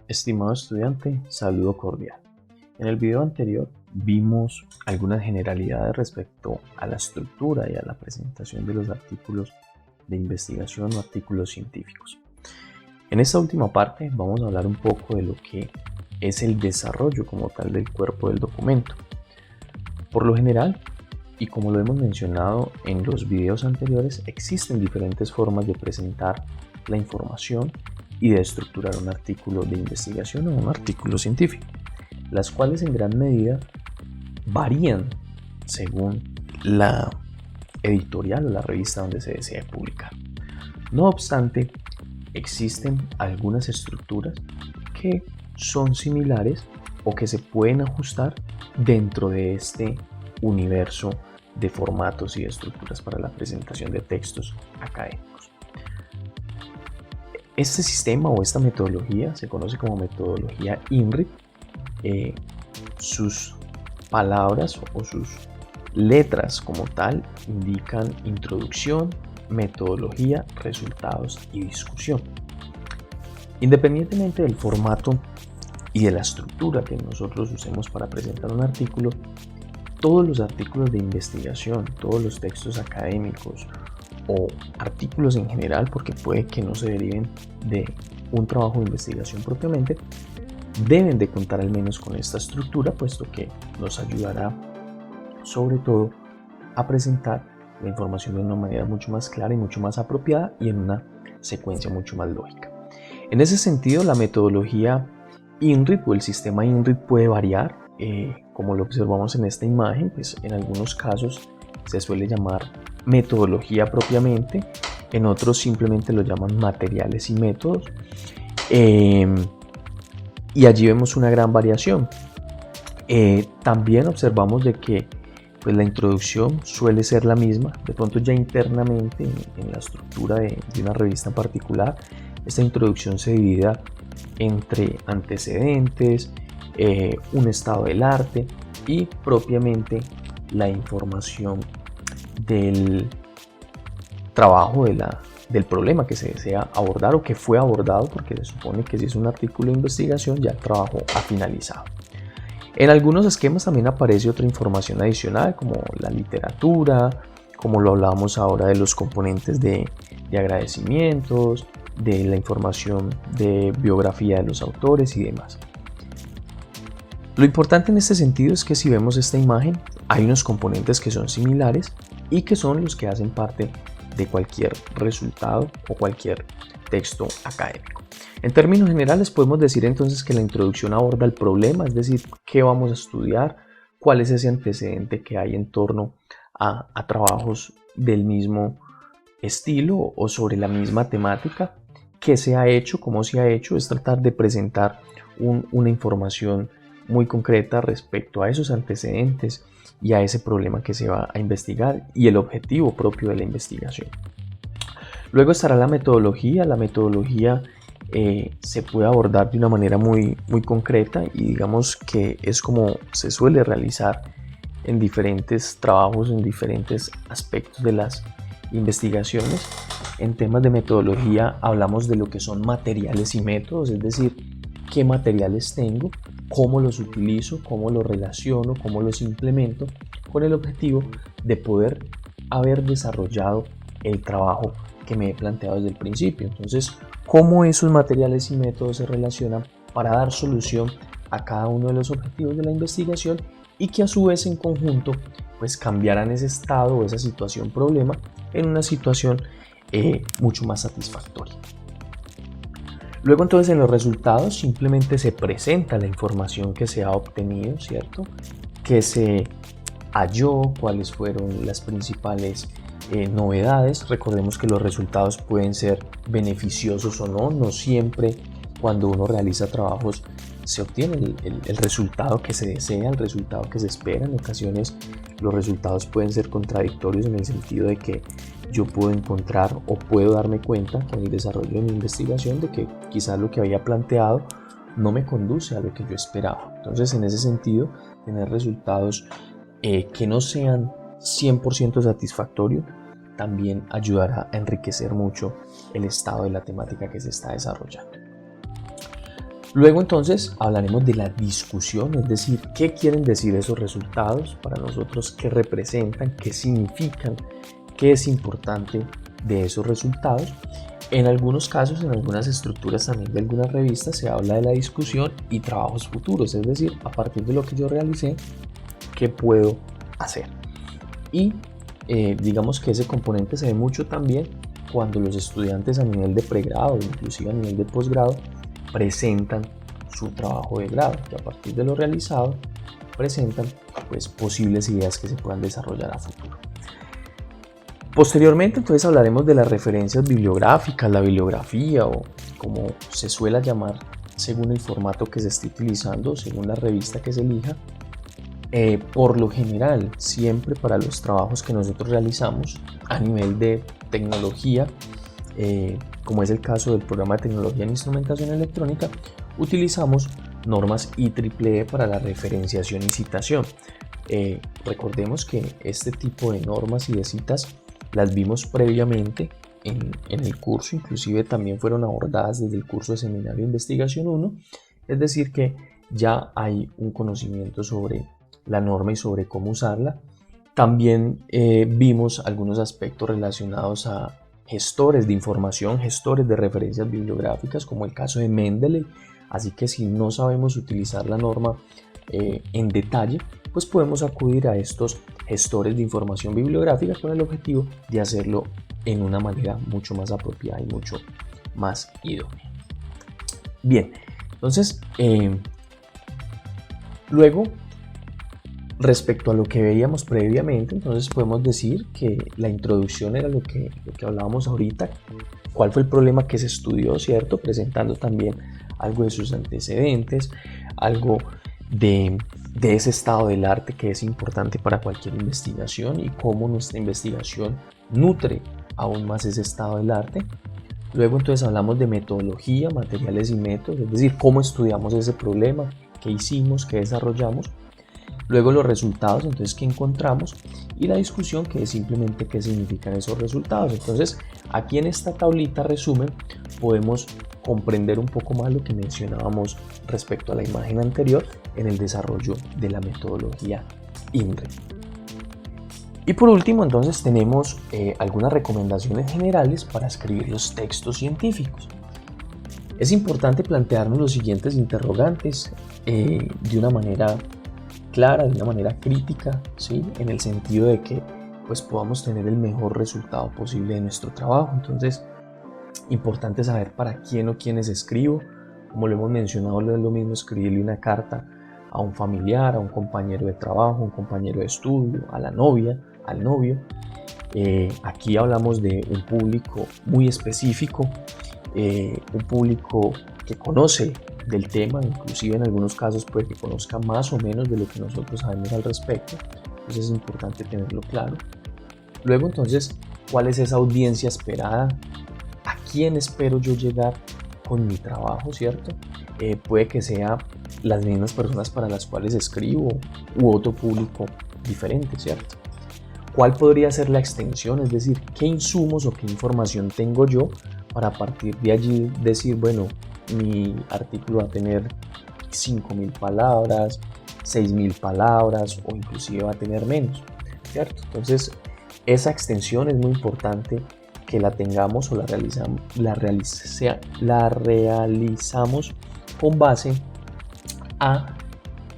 Estimado estudiante, saludo cordial. En el video anterior vimos algunas generalidades respecto a la estructura y a la presentación de los artículos de investigación o artículos científicos. En esta última parte vamos a hablar un poco de lo que es el desarrollo como tal del cuerpo del documento. Por lo general, y como lo hemos mencionado en los videos anteriores, existen diferentes formas de presentar la información y de estructurar un artículo de investigación o un artículo científico, las cuales en gran medida varían según la editorial o la revista donde se desee publicar. No obstante, existen algunas estructuras que son similares o que se pueden ajustar dentro de este universo de formatos y estructuras para la presentación de textos académicos. Este sistema o esta metodología se conoce como metodología INRIT. Sus palabras o sus letras como tal indican introducción, metodología, resultados y discusión. Independientemente del formato y de la estructura que nosotros usemos para presentar un artículo, todos los artículos de investigación, todos los textos académicos o artículos en general, porque puede que no se deriven de un trabajo de investigación propiamente, deben de contar al menos con esta estructura, puesto que nos ayudará sobre todo a presentar la información de una manera mucho más clara y mucho más apropiada y en una secuencia mucho más lógica. En ese sentido, la metodología INRIT o el sistema INRIT puede variar, como lo observamos en esta imagen, pues en algunos casos se suele llamar metodología propiamente, en otros simplemente lo llaman materiales y métodos, y allí vemos una gran variación. También observamos de que pues, la introducción suele ser la misma, de pronto ya internamente en la estructura de una revista en particular, esta introducción se divide entre antecedentes, un estado del arte y propiamente la información del trabajo del problema que se desea abordar o que fue abordado, porque se supone que si es un artículo de investigación ya el trabajo ha finalizado. En algunos esquemas también aparece otra información adicional como la literatura, como lo hablábamos ahora de los componentes de agradecimientos, de la información de biografía de los autores y demás. Lo importante en este sentido es que si vemos esta imagen hay unos componentes que son similares y que son los que hacen parte de cualquier resultado o cualquier texto académico. En términos generales podemos decir entonces que la introducción aborda el problema, es decir, qué vamos a estudiar, cuál es ese antecedente que hay en torno a trabajos del mismo estilo o sobre la misma temática, qué se ha hecho, cómo se ha hecho, es tratar de presentar una información muy concreta respecto a esos antecedentes y a ese problema que se va a investigar y el objetivo propio de la investigación. Luego estará la metodología. La metodología se puede abordar de una manera muy concreta y digamos que es como se suele realizar en diferentes trabajos, en diferentes aspectos de las investigaciones. En temas de metodología hablamos de lo que son materiales y métodos, es decir, qué materiales tengo, cómo los utilizo, cómo los relaciono, cómo los implemento, con el objetivo de poder haber desarrollado el trabajo que me he planteado desde el principio. Entonces, cómo esos materiales y métodos se relacionan para dar solución a cada uno de los objetivos de la investigación y que a su vez en conjunto pues cambiaran ese estado o esa situación problema en una situación mucho más satisfactoria. Luego entonces en los resultados simplemente se presenta la información que se ha obtenido, ¿cierto? Que se halló, cuáles fueron las principales novedades. Recordemos que los resultados pueden ser beneficiosos o no, no siempre cuando uno realiza trabajos se obtiene el resultado que se desea, el resultado que se espera. En ocasiones los resultados pueden ser contradictorios en el sentido de que yo puedo encontrar o puedo darme cuenta con el desarrollo de mi investigación de que quizás lo que había planteado no me conduce a lo que yo esperaba. Entonces, en ese sentido, tener resultados que no sean 100% satisfactorios, también ayudará a enriquecer mucho el estado de la temática que se está desarrollando. Luego entonces hablaremos de la discusión, es decir, qué quieren decir esos resultados para nosotros, qué representan, qué significan, qué es importante de esos resultados. En algunos casos, en algunas estructuras también de algunas revistas se habla de la discusión y trabajos futuros, es decir, a partir de lo que yo realicé, ¿qué puedo hacer? Y digamos que ese componente se ve mucho también cuando los estudiantes a nivel de pregrado, inclusive a nivel de posgrado, presentan su trabajo de grado, que a partir de lo realizado presentan pues posibles ideas que se puedan desarrollar a futuro. Posteriormente entonces hablaremos de las referencias bibliográficas, la bibliografía o como se suele llamar según el formato que se esté utilizando, según la revista que se elija. Por lo general, siempre para los trabajos que nosotros realizamos a nivel de tecnología, como es el caso del programa de tecnología en instrumentación electrónica, utilizamos normas IEEE para la referenciación y citación. Recordemos que este tipo de normas y de citas las vimos previamente en el curso, inclusive también fueron abordadas desde el curso de Seminario de Investigación 1, es decir que ya hay un conocimiento sobre la norma y sobre cómo usarla. También vimos algunos aspectos relacionados a gestores de información, gestores de referencias bibliográficas, como el caso de Mendeley. Así que si no sabemos utilizar la norma en detalle, pues podemos acudir a estos gestores de información bibliográfica con el objetivo de hacerlo en una manera mucho más apropiada y mucho más idónea. Bien, entonces luego, respecto a lo que veíamos previamente, entonces podemos decir que la introducción era lo que hablábamos ahorita, cuál fue el problema que se estudió, ¿cierto? Presentando también algo de sus antecedentes, algo de ese estado del arte que es importante para cualquier investigación y cómo nuestra investigación nutre aún más ese estado del arte. Luego entonces hablamos de metodología, materiales y métodos, es decir, cómo estudiamos ese problema, qué hicimos, qué desarrollamos. Luego los resultados, entonces, qué encontramos, y la discusión, que es simplemente qué significan esos resultados. Entonces, aquí en esta tablita resumen podemos comprender un poco más lo que mencionábamos respecto a la imagen anterior en el desarrollo de la metodología INRI. Y por último, entonces, tenemos algunas recomendaciones generales para escribir los textos científicos. Es importante plantearnos los siguientes interrogantes de una manera clara, de una manera crítica, ¿sí? En el sentido de que pues, podamos tener el mejor resultado posible de nuestro trabajo. Entonces, importante saber para quién o quiénes escribo. Como lo hemos mencionado, no es lo mismo escribirle una carta a un familiar, a un compañero de trabajo, a un compañero de estudio, a la novia, al novio. Aquí hablamos de un público muy específico, un público que conoce del tema, inclusive en algunos casos puede que conozca más o menos de lo que nosotros sabemos al respecto. Entonces es importante tenerlo claro. Luego entonces, ¿cuál es esa audiencia esperada? ¿A quién espero yo llegar con mi trabajo, cierto? Puede que sea las mismas personas para las cuales escribo u otro público diferente, cierto. ¿Cuál podría ser la extensión? Es decir, ¿qué insumos o qué información tengo yo para a partir de allí decir, bueno, mi artículo va a tener 5.000 palabras, 6.000 palabras o inclusive va a tener menos, ¿cierto? Entonces, esa extensión es muy importante que la tengamos o la realizamos con base a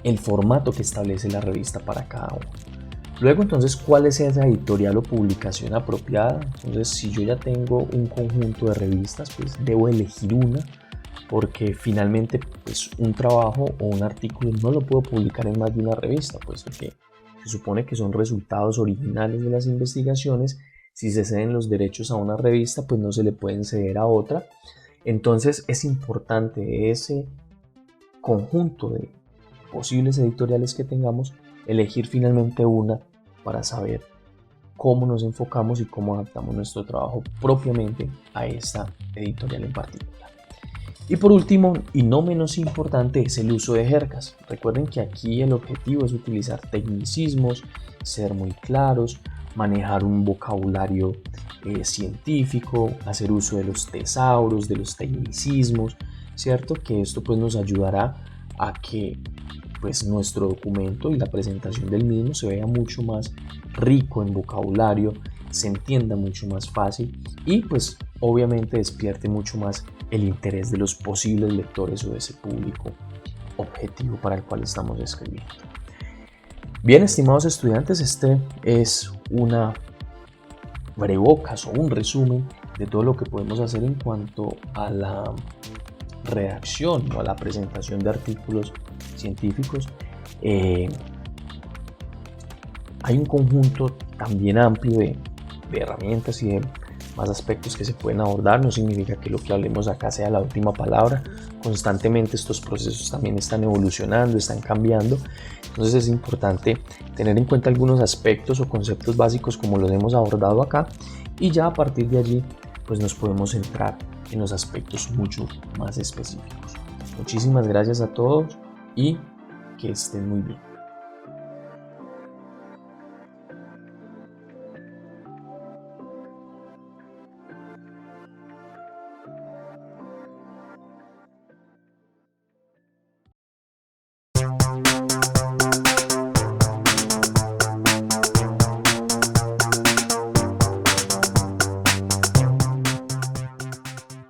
el formato que establece la revista para cada uno. Luego, entonces, ¿cuál es esa editorial o publicación apropiada? Entonces, si yo ya tengo un conjunto de revistas, pues debo elegir una, porque finalmente pues, un trabajo o un artículo no lo puedo publicar en más de una revista, puesto que se supone que son resultados originales de las investigaciones. Si se ceden los derechos a una revista, pues no se le pueden ceder a otra. Entonces es importante ese conjunto de posibles editoriales que tengamos, elegir finalmente una para saber cómo nos enfocamos y cómo adaptamos nuestro trabajo propiamente a esta editorial en particular. Y por último, y no menos importante, es el uso de jergas. Recuerden que aquí el objetivo es utilizar tecnicismos, ser muy claros, manejar un vocabulario científico, hacer uso de los tesauros, de los tecnicismos, ¿cierto? Que esto pues nos ayudará a que pues nuestro documento y la presentación del mismo se vea mucho más rico en vocabulario, se entienda mucho más fácil y pues obviamente despierte mucho más el interés de los posibles lectores o de ese público objetivo para el cual estamos escribiendo. Bien, estimados estudiantes, este es una abrebocas o un resumen de todo lo que podemos hacer en cuanto a la redacción o a la presentación de artículos científicos. Hay un conjunto también amplio de herramientas y de más aspectos que se pueden abordar. No significa que lo que hablemos acá sea la última palabra. Constantemente estos procesos también están evolucionando, están cambiando. Entonces es importante tener en cuenta algunos aspectos o conceptos básicos como los hemos abordado acá, y ya a partir de allí pues nos podemos centrar en los aspectos mucho más específicos. Muchísimas gracias a todos y que estén muy bien.